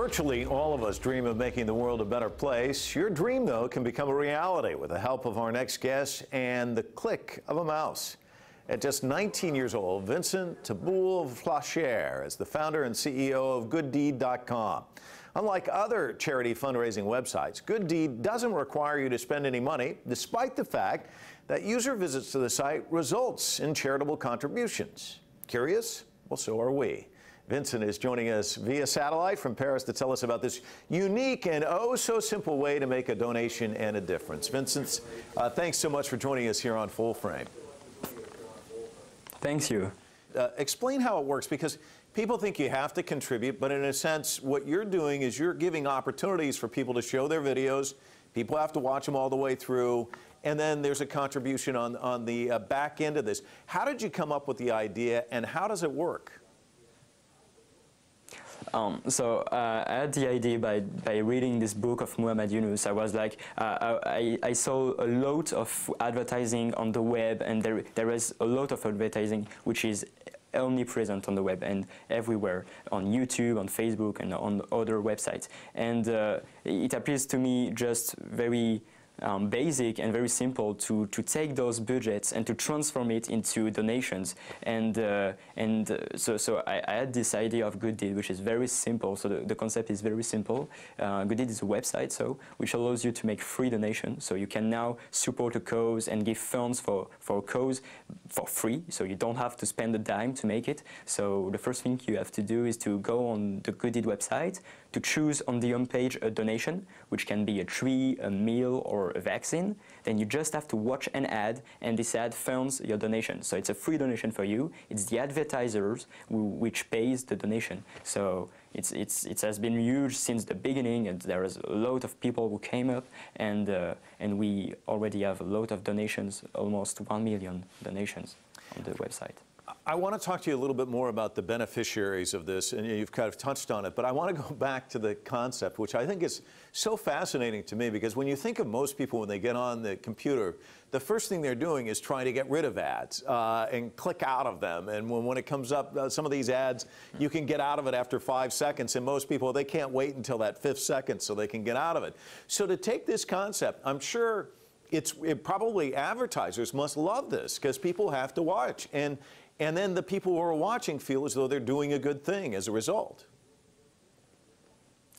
Virtually all of us dream of making the world a better place. Your dream, though, can become a reality with the help of our next guest and the click of a mouse. At just 19 years old, Vincent Touboul Flachaire is the founder and CEO of GoodDeed.com. Unlike other charity fundraising websites, Good Deed doesn't require you to spend any money, despite the fact that user visits to the site results in charitable contributions. Curious? Well, so are we. Vincent is joining us via satellite from Paris to tell us about this unique and oh so simple way to make a donation and a difference. Vincent, thanks so much for joining us here on Full Frame. Thank you. Explain how it works, because people think you have to contribute, but in a sense, what you're doing is you're giving opportunities for people to show their videos. People have to watch them all the way through, and then there's a contribution on the back end of this. How did you come up with the idea, and how does it work? I had the idea by reading this book of Muhammad Yunus. I was like, I saw a lot of advertising on the web, and there is a lot of advertising which is omnipresent on the web and everywhere, on YouTube, on Facebook, and on other websites. And it appears to me just very basic and very simple to take those budgets and to transform it into donations. So I had this idea of Good Deed, which is very simple. So the concept is very simple. Good Deed is a website, which allows you to make free donations. So you can now support a cause and give funds for a cause for free. So you don't have to spend a dime to make it. So the first thing you have to do is to go on the Good Deed website, to choose on the home page a donation, which can be a tree, a meal, or a vaccine. Then you just have to watch an ad, and this ad funds your donation. So it's a free donation for you. It's the advertisers which pays the donation. So it has been huge since the beginning, and there is a lot of people who came up, and we already have a lot of donations, almost 1 million donations on the website. I want to talk to you a little bit more about the beneficiaries of this, and you've kind of touched on it, but I want to go back to the concept, which I think is so fascinating to me, because when you think of most people when they get on the computer, the first thing they're doing is trying to get rid of ads and click out of them. And when it comes up, some of these ads, you can get out of it after 5 seconds, and most people, they can't wait until that 5th second so they can get out of it. So to take this concept, I'm sure probably advertisers must love this, because people have to watch. And then the people who are watching feel as though they're doing a good thing as a result.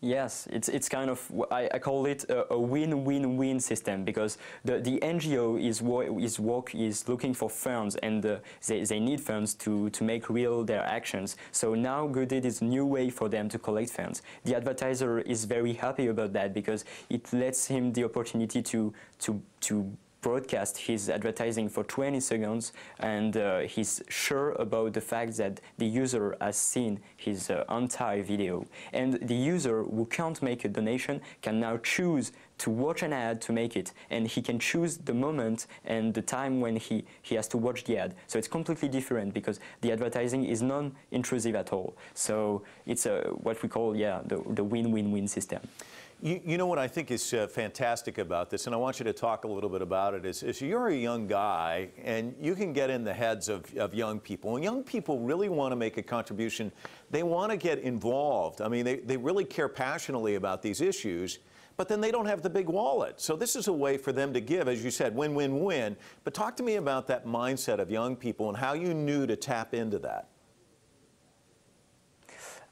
Yes, it's kind of, I call it a win-win-win system, because the NGO is looking for funds, and they need funds to make real their actions. So now Good Deed is a new way for them to collect funds. The advertiser is very happy about that, because it lets him the opportunity to broadcast his advertising for 20 seconds, and he's sure about the fact that the user has seen his entire video. And the user who can't make a donation can now choose to watch an ad to make it, and he can choose the moment and the time when he has to watch the ad. So it's completely different, because the advertising is non-intrusive at all. So it's what we call, the win-win-win system. You know what I think is fantastic about this, and I want you to talk a little bit about it, is you're a young guy, and you can get in the heads of young people. And young people really want to make a contribution. They want to get involved. I mean, they really care passionately about these issues, but then they don't have the big wallet. So this is a way for them to give, as you said, win-win-win. But talk to me about that mindset of young people and how you knew to tap into that.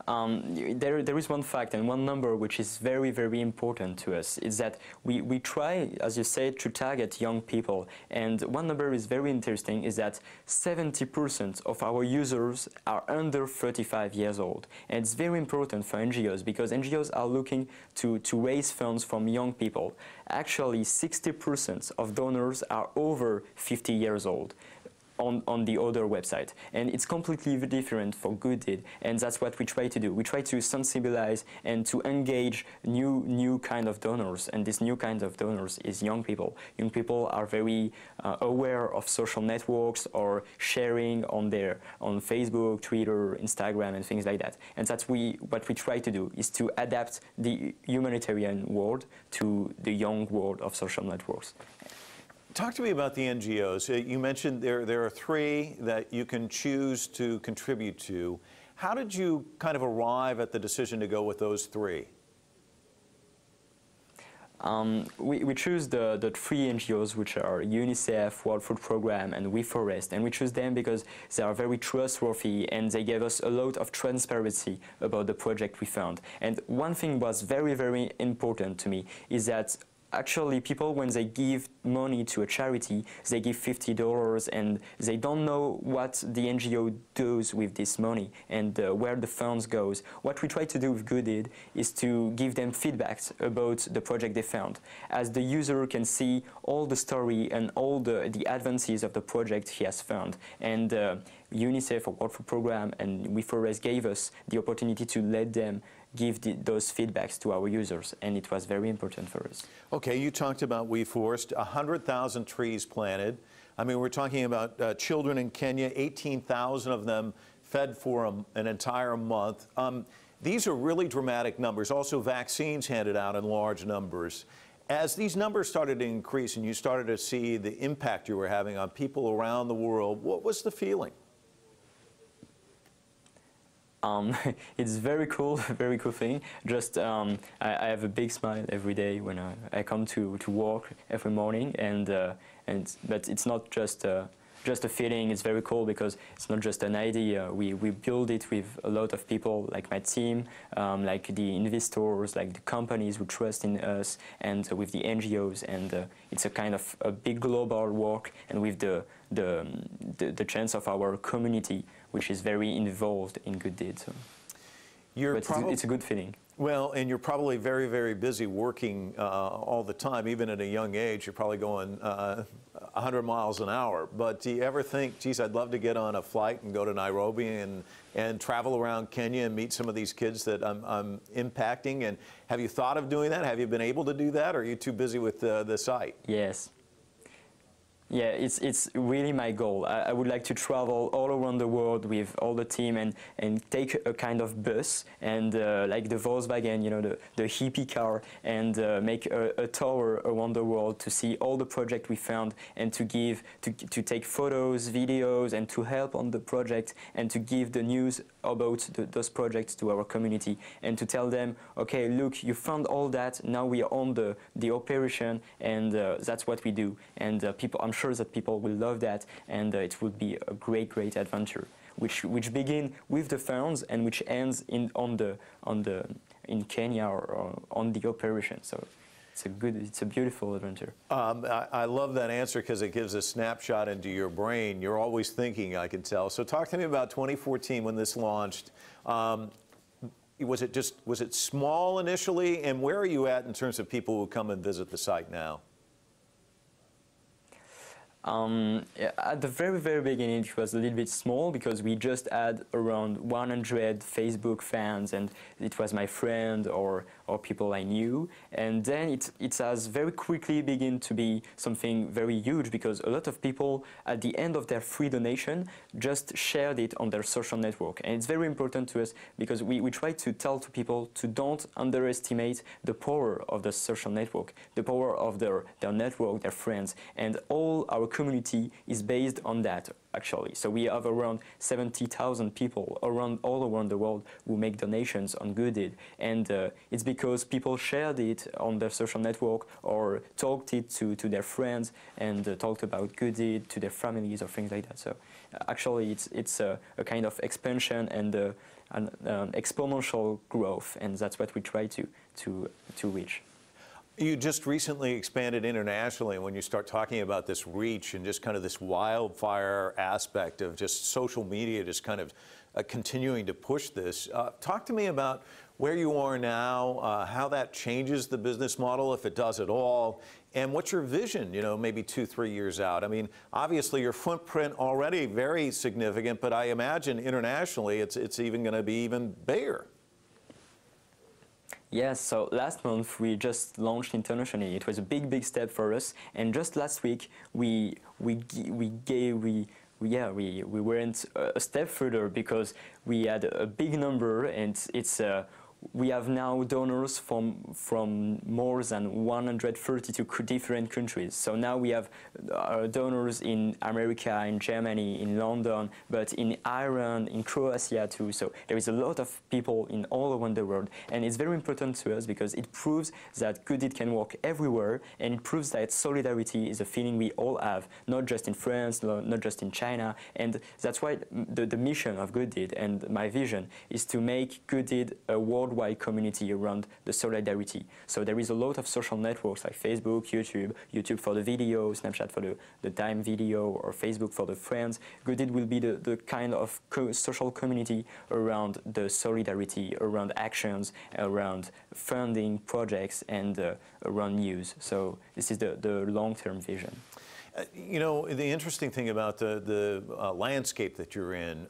There is one fact and one number which is very, very important to us. Is that we try, as you said, to target young people. And one number is very interesting, is that 70% of our users are under 35 years old. And it's very important for NGOs, because NGOs are looking to raise funds from young people. Actually, 60% of donors are over 50 years old. On the other website, and it's completely different for Good Deed, and that's what we try to do. We try to sensibilize and to engage new kind of donors, and this new kind of donors is young people. Young people are very aware of social networks or sharing on Facebook, Twitter, Instagram, and things like that. And that's what we try to do, is to adapt the humanitarian world to the young world of social networks. Talk to me about the NGOs. You mentioned there are 3 that you can choose to contribute to. How did you kind of arrive at the decision to go with those three? We choose the three NGOs, which are UNICEF, World Food Programme, and WeForest, and we choose them because they are very trustworthy and they gave us a lot of transparency about the project we found. And one thing was very, very important to me is that actually people, when they give money to a charity, they give $50 and they don't know what the NGO does with this money and where the funds goes. What we try to do with Good Deed is to give them feedbacks about the project they found, as the user can see all the story and all the advances of the project he has found. And UNICEF or World Food Programme and WeForest gave us the opportunity to let them give those feedbacks to our users, and it was very important for us. Okay, you talked about WeForest, 100,000 trees planted. I mean, we're talking about children in Kenya, 18,000 of them fed for an entire month. These are really dramatic numbers. Also, vaccines handed out in large numbers. As these numbers started to increase and you started to see the impact you were having on people around the world, what was the feeling? It's very cool thing. Just I have a big smile every day when I come to work every morning, but it's not just a feeling. It's very cool because it's not just an idea. We build it with a lot of people, like my team, like the investors, like the companies who trust in us, and with the NGOs, and it's a kind of a big global work, and with the chance of our community, which is very involved in Good Deed. So. It's a good feeling. Well, and you're probably very, very busy working all the time. Even at a young age, you're probably going 100 miles an hour. But do you ever think, geez, I'd love to get on a flight and go to Nairobi and travel around Kenya and meet some of these kids that I'm impacting? And have you thought of doing that? Have you been able to do that, or are you too busy with the site? Yes. Yeah, it's really my goal. I would like to travel all around the world with all the team and take a kind of bus and like the Volkswagen, you know, the hippie car, and make a tour around the world to see all the projects we found, and to take photos, videos, and to help on the project, and to give the news about those projects to our community, and to tell them, okay, look, you found all that, now we are on the operation, and that's what we do. And I'm sure that people will love that, and it will be a great adventure, which begin with the funds and which ends in Kenya or on the operation. So it's a beautiful adventure. I love that answer because it gives a snapshot into your brain. You're always thinking, I can tell. So talk to me about 2014 when this launched. Was it small initially, and where are you at in terms of people who come and visit the site now? At the very beginning, it was a little bit small because we just had around 100 Facebook fans, and it was my friend or people I knew. And then it has very quickly begun to be something very huge, because a lot of people at the end of their free donation just shared it on their social network. And it's very important to us because we try to tell to people to don't underestimate the power of the social network, the power of their network, their friends, and all our community is based on that, actually. So we have around 70,000 people all around the world who make donations on Good Deed, and it's because people shared it on their social network or talked it to their friends, and talked about Good Deed to their families or things like that. So actually it's a kind of expansion and an exponential growth, and that's what we try to reach. You just recently expanded internationally. When you start talking about this reach and just kind of this wildfire aspect of just social media, just kind of continuing to push this, talk to me about where you are now, how that changes the business model, if it does at all, and what's your vision, you know, maybe 2-3 years out. I mean, obviously your footprint already very significant, but I imagine internationally it's even going to be even bigger. Yes, so last month we just launched internationally. It was a big step for us, and just last week we went a step further because we had a big number, and it's we have now donors from more than 132 different countries. So now we have donors in America, in Germany, in London, but in Ireland, in Croatia too. So there is a lot of people in all around the world, and it's very important to us because it proves that good deed can work everywhere, and it proves that solidarity is a feeling we all have, not just in France, not just in China, and that's why the mission of Good Deed and my vision is to make Good Deed a worldwide community around the solidarity. So there is a lot of social networks like Facebook, YouTube for the video, Snapchat for the time video, or Facebook for the friends. Good Deed will be the kind of social community around the solidarity, around actions, around funding projects, and around news. So this is the long-term vision. You know, the interesting thing about the landscape that you're in,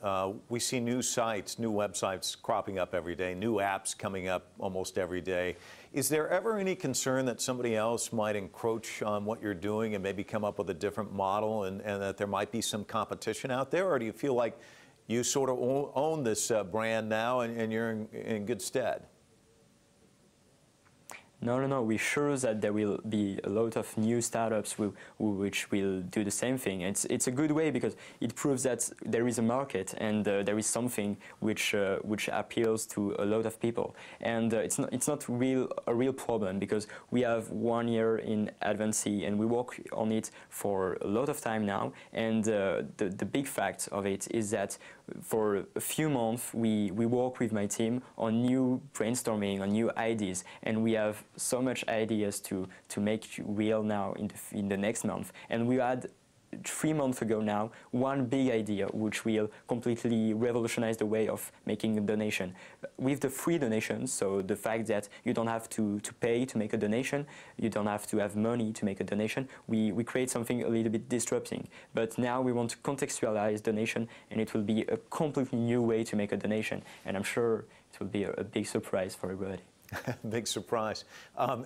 we see new sites, new websites cropping up every day, new apps coming up almost every day. Is there ever any concern that somebody else might encroach on what you're doing and maybe come up with a different model, and that there might be some competition out there? Or do you feel like you sort of own this brand now and you're in good stead? No. We're sure that there will be a lot of new startups which will do the same thing. It's a good way because it proves that there is a market and there is something which appeals to a lot of people. And it's not a real problem because we have 1 year in advance and we work on it for a lot of time now. And the big fact of it is that for a few months we work with my team on new brainstorming, on new ideas, and we have so much ideas to make real now in the next month. And we had 3 months ago now one big idea which will completely revolutionize the way of making a donation. With the free donations, so the fact that you don't have to pay to make a donation, you don't have to have money to make a donation, we create something a little bit disrupting. But now we want to contextualize donation, and it will be a completely new way to make a donation, and I'm sure it will be a big surprise for everybody. Big surprise.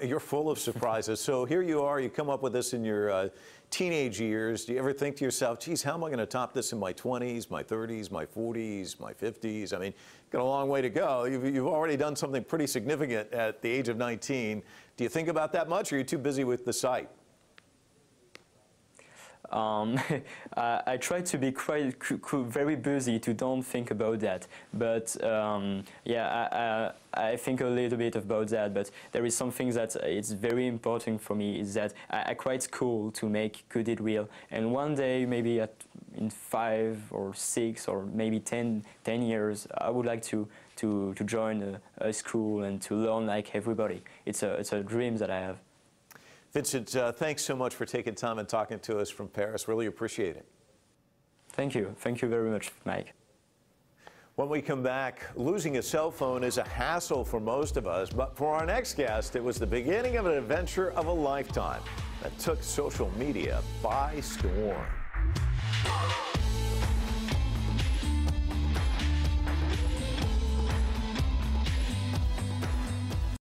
You're full of surprises. So here you are, you come up with this in your teenage years. Do you ever think to yourself, geez, how am I going to top this in my 20s, my 30s, my 40s, my 50s? I mean, got a long way to go. You've already done something pretty significant at the age of 19. Do you think about that much, or are you too busy with the site? I try to be quite very busy to don't think about that, but yeah, I think a little bit about that. But there is something that it's very important for me is that I quite cool to make Good Deed real, and one day maybe in 5 or 6 or maybe 10 years, I would like to join a school and to learn like everybody. It's a dream that I have. Vincent, thanks so much for taking time and talking to us from Paris. Really appreciate it. Thank you. Thank you very much, Mike. When we come back, losing a cell phone is a hassle for most of us, but for our next guest, it was the beginning of an adventure of a lifetime that took social media by storm.